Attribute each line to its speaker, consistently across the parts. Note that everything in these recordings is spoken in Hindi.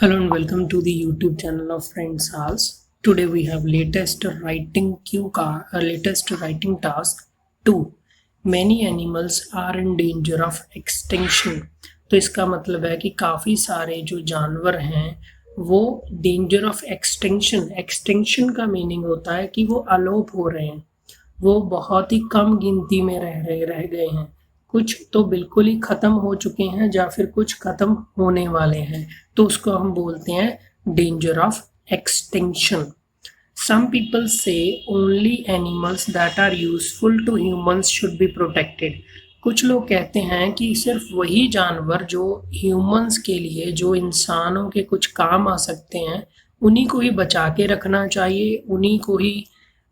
Speaker 1: Hello and welcome to the YouTube channel of Friends House. Today we have latest writing task 2. Many animals are in danger of extinction. तो इसका मतलब है कि काफ़ी सारे जो जानवर हैं वो डेंजर ऑफ एक्सटिंक्शन का मीनिंग होता है कि वो अलोप हो रहे हैं, वो बहुत ही कम गिनती में रह गए हैं। कुछ तो बिल्कुल ही ख़त्म हो चुके हैं या फिर कुछ ख़त्म होने वाले हैं, तो उसको हम बोलते हैं danger of extinction. Some people say only animals that are useful to humans should be protected. कुछ लोग कहते हैं कि सिर्फ वही जानवर जो ह्यूमंस के लिए, जो इंसानों के कुछ काम आ सकते हैं, उन्हीं को ही बचा के रखना चाहिए, उन्हीं को ही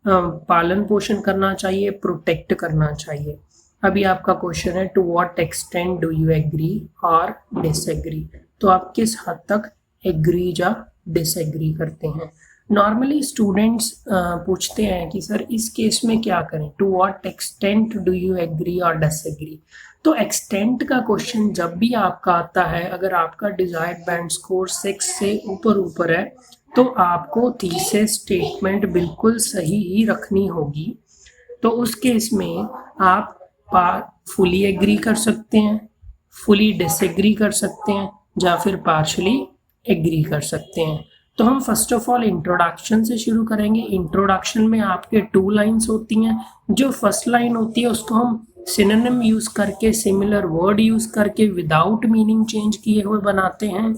Speaker 1: पालन पोषण करना चाहिए, प्रोटेक्ट करना चाहिए। अभी आपका क्वेश्चन है to what extent do you agree और डिसएग्री। तो आप किस हद तक एग्री या डिसएग्री करते हैं। नॉर्मली स्टूडेंट्स पूछते हैं कि सर इस केस में क्या करें, to what extent do you agree और डिसएग्री। तो एक्सटेंट का क्वेश्चन जब भी आपका आता है, अगर आपका डिजायर्ड बैंड स्कोर 6 से ऊपर है, तो आपको थीसिस स्टेटमेंट बिल्कुल सही ही रखनी होगी। तो उस केस में आप फुली एग्री कर सकते हैं, फुली डिसएग्री कर सकते हैं, या फिर पार्शली एग्री कर सकते हैं। तो हम फर्स्ट ऑफ ऑल इंट्रोडक्शन से शुरू करेंगे। इंट्रोडक्शन में आपके 2 लाइंस होती हैं। जो फर्स्ट लाइन होती है उसको हम सिनोनिम यूज करके, सिमिलर वर्ड यूज करके, विदाउट मीनिंग चेंज किए हुए बनाते हैं।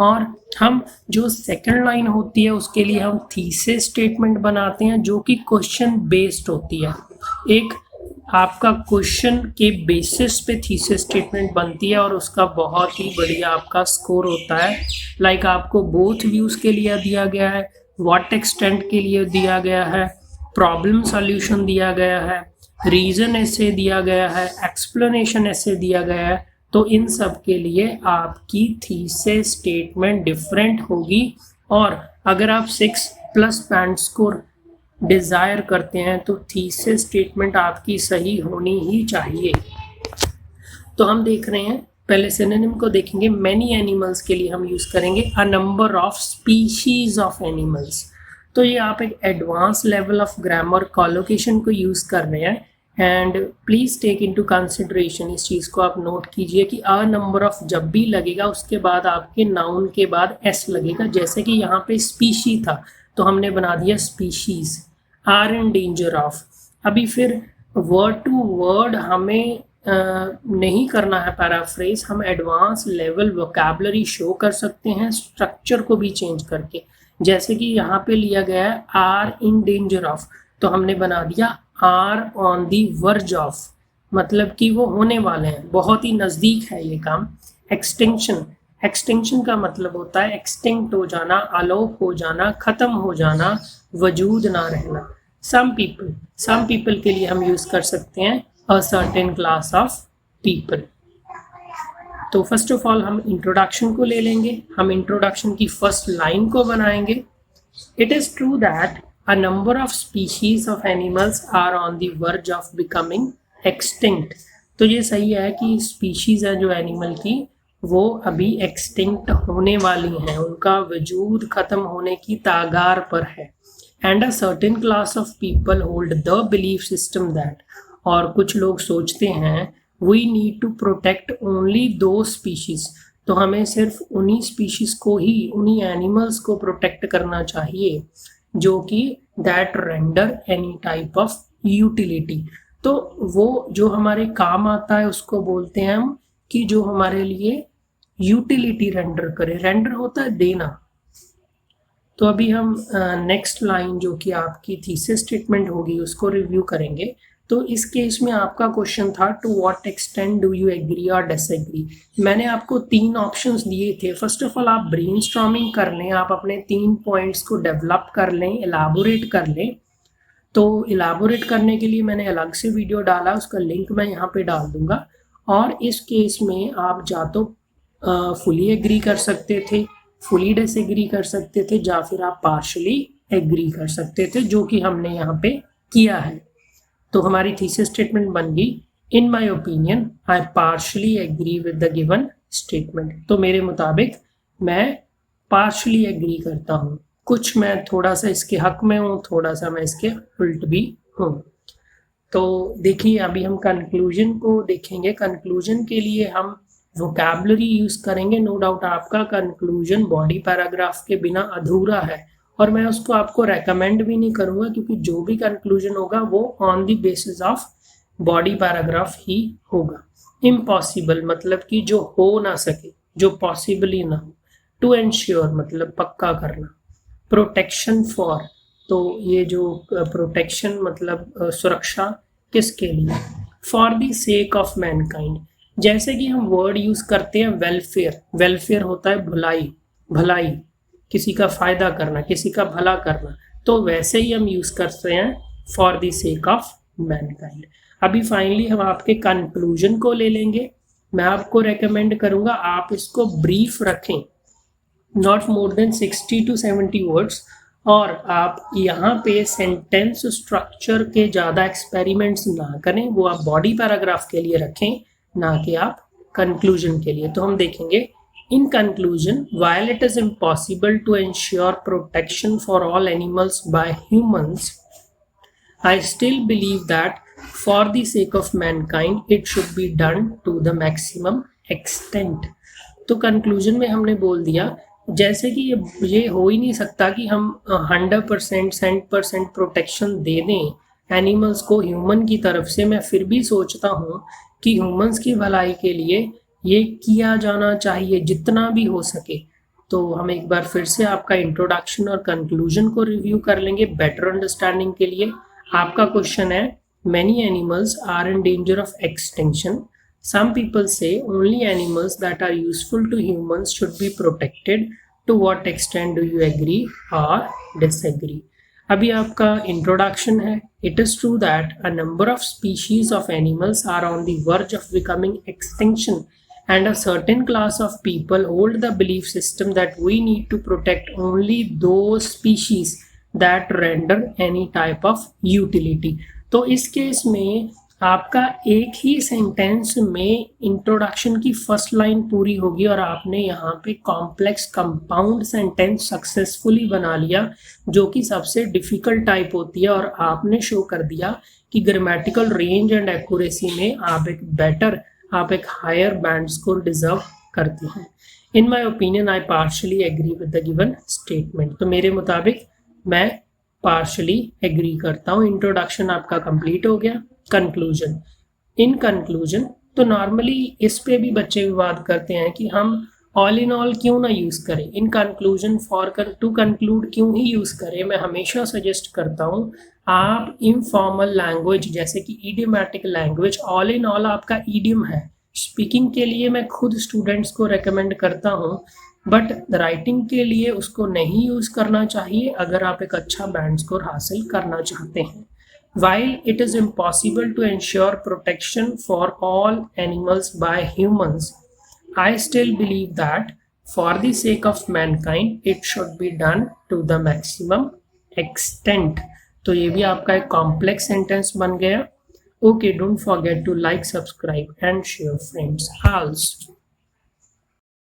Speaker 1: और हम जो सेकंड लाइन होती है उसके लिए हम थीसिस स्टेटमेंट बनाते हैं, जो कि क्वेश्चन बेस्ड होती है। एक आपका क्वेश्चन के बेसिस पे थीसिस स्टेटमेंट बनती है और उसका बहुत ही बढ़िया आपका स्कोर होता है। लाइक आपको बोथ व्यूज के लिए दिया गया है, व्हाट एक्सटेंट के लिए दिया गया है, प्रॉब्लम सॉल्यूशन दिया गया है, रीजन ऐसे दिया गया है, एक्सप्लेनेशन ऐसे दिया गया है। तो इन सब के लिए आपकी थीसिस स्टेटमेंट डिफरेंट होगी। और अगर आप 6+ बैंड स्कोर डिजायर करते हैं तो थीसिस स्टेटमेंट आपकी सही होनी ही चाहिए। तो हम देख रहे हैं, पहले सिनोनिम को देखेंगे। मैनी एनिमल्स के लिए हम यूज करेंगे a number of species of animals. तो ये आप एक advance level of grammar collocation को यूज कर रहे हैं। And please take into consideration, इस चीज को आप नोट कीजिए कि अ नंबर ऑफ जब भी लगेगा उसके बाद आपके नाउन के बाद एस लगेगा। जैसे कि यहाँ पे स्पीशी था तो हमने बना दिया species. Are in danger of, अभी फिर वर्ड टू वर्ड हमें नहीं करना है पैराफ्रेज, हम एडवांस लेवल वोकैबुलरी शो कर सकते हैं स्ट्रक्चर को भी चेंज करके। जैसे कि यहाँ पे लिया गया है आर इन डेंजर ऑफ, तो हमने बना दिया are on the verge of, मतलब कि वो होने वाले हैं, बहुत ही नज़दीक है ये काम। एक्सटिंक्शन का मतलब होता है एक्सटिंक्ट हो जाना, अलोप हो जाना, खत्म हो जाना, वजूद ना रहना। सम पीपल के लिए हम यूज कर सकते हैं अ सर्टेन क्लास ऑफ पीपल। तो फर्स्ट ऑफ ऑल हम इंट्रोडक्शन को ले लेंगे। हम इंट्रोडक्शन की फर्स्ट लाइन को बनाएंगे। It is true that a number of species of animals are on the verge of becoming extinct. तो ये सही है कि स्पीशीज है जो एनिमल की, वो अभी एक्सटिंक्ट होने वाली हैं, उनका वजूद खत्म होने की तागार पर है। And a certain class of people hold the belief system that, और कुछ लोग सोचते हैं we need to protect only दो स्पीशीज, तो हमें सिर्फ उन्हीं स्पीशीज को ही, उन्हीं एनिमल्स को प्रोटेक्ट करना चाहिए जो कि that render any type of utility. तो वो जो हमारे काम आता है उसको बोलते हैं हम कि जो हमारे लिए यूटिलिटी रेंडर करे। रेंडर होता है देना। तो अभी हम नेक्स्ट लाइन जो कि आपकी थीसिस स्टेटमेंट होगी उसको रिव्यू करेंगे। तो इस केस में आपका क्वेश्चन था to what extent do you agree और डिसएग्री। मैंने आपको 3 ऑप्शंस दिए थे। फर्स्ट ऑफ ऑल आप ब्रेनस्टॉर्मिंग कर लें, आप अपने 3 पॉइंट्स को डेवलप कर लें, इलाबोरेट कर लें। तो इलाबोरेट करने के लिए मैंने अलग से वीडियो डाला, उसका लिंक मैं यहाँ पे डाल दूंगा। और इस केस में आप या तो फुली एग्री कर सकते थे, फुली डिसएग्री कर सकते थे, या फिर आप पार्शली एग्री कर सकते थे, जो कि हमने यहाँ पे किया है। तो हमारी थीसिस स्टेटमेंट बन गई, in my opinion I partially agree with the given statement. तो मेरे मुताबिक मैं पार्शली एग्री करता हूँ, कुछ मैं थोड़ा सा इसके हक में हूँ, थोड़ा सा मैं इसके उल्ट भी हूँ। तो देखिए अभी हम कंक्लूजन को देखेंगे। कंक्लूजन के लिए हम वोकैबुलरी यूज करेंगे। नो डाउट आपका कंक्लूजन बॉडी पैराग्राफ के बिना अधूरा है, और मैं उसको आपको रेकमेंड भी नहीं करूंगा, क्योंकि जो भी कंक्लूजन होगा वो on the basis of body paragraph ही होगा। इम्पॉसिबल मतलब कि जो हो ना सके, जो पॉसिबल ही ना हो। टू एंश्योर मतलब पक्का करना। प्रोटेक्शन फॉर, तो ये जो प्रोटेक्शन मतलब सुरक्षा किसके लिए। For the sake of Mankind, जैसे कि हम वर्ड यूज करते हैं वेलफेयर। वेलफेयर होता है भलाई, भलाई, किसी का फायदा करना, किसी का भला करना, तो वैसे ही हम यूज करते हैं for the sake of Mankind. अभी फाइनली हम आपके कंक्लूजन को ले लेंगे। मैं आपको रेकमेंड करूंगा आप इसको ब्रीफ रखें, not more than 60 to 70 words, और आप यहाँ पे सेंटेंस स्ट्रक्चर के ज़्यादा एक्सपेरिमेंट्स ना करें, वो आप बॉडी पैराग्राफ के लिए रखें, ना कि आप कंक्लूजन के लिए। तो हम देखेंगे in conclusion, while it is impossible to ensure protection for all animals by humans, I still believe that for the sake of mankind it should be done to the maximum extent। तो कंक्लूजन में हमने बोल दिया जैसे कि ये हो ही नहीं सकता कि हम 100% प्रोटेक्शन दे दें एनिमल्स को ह्यूमन की तरफ से। मैं फिर भी सोचता हूँ कि ह्यूमंस की भलाई के लिए ये किया जाना चाहिए जितना भी हो सके। तो हम एक बार फिर से आपका इंट्रोडक्शन और कंक्लूजन को रिव्यू कर लेंगे बेटर अंडरस्टैंडिंग के लिए। आपका क्वेश्चन है, many animals are in danger of extinction. Some people say only animals that are useful to humans should be protected. To what extent do you agree or disagree? अभी आपका introduction है. It is true that a number of species of animals are on the verge of becoming extinction, and a certain class of people hold the belief system that we need to protect only those species that render any type of utility. तो इस केस में आपका एक ही सेंटेंस में इंट्रोडक्शन की फर्स्ट लाइन पूरी होगी, और आपने यहाँ पे कॉम्प्लेक्स कंपाउंड सेंटेंस सक्सेसफुली बना लिया, जो कि सबसे डिफिकल्ट टाइप होती है। और आपने शो कर दिया कि ग्रामेटिकल रेंज एंड एक्यूरेसी में आप एक हायर बैंड स्कोर डिजर्व करते हैं। In my opinion I partially agree with the given statement. तो मेरे मुताबिक मैं पार्शली एग्री करता हूँ। इंट्रोडक्शन आपका कंप्लीट हो गया। कंक्लूजन, इन कंक्लूजन, तो नॉर्मली इस पे भी बच्चे विवाद करते हैं कि हम ऑल इन ऑल क्यों ना यूज करें, इन कंक्लूजन टू कंक्लूड क्यों ही यूज करें। मैं हमेशा सजेस्ट करता हूँ आप इनफॉर्मल लैंग्वेज जैसे कि idiomatic language, all in all आपका इडियम है। स्पीकिंग के लिए मैं खुद स्टूडेंट्स को रेकमेंड करता हूँ, बट राइटिंग के लिए उसको नहीं यूज करना चाहिए अगर आप एक अच्छा बैंड स्कोर हासिल करना चाहते हैं। While it is impossible to ensure protection for all animals by humans, I still believe that for the sake of mankind it should be done to the maximum extent। तो ये भी आपका एक कॉम्प्लेक्स सेंटेंस बन गया। Okay, don't forget to like, subscribe and share friends also।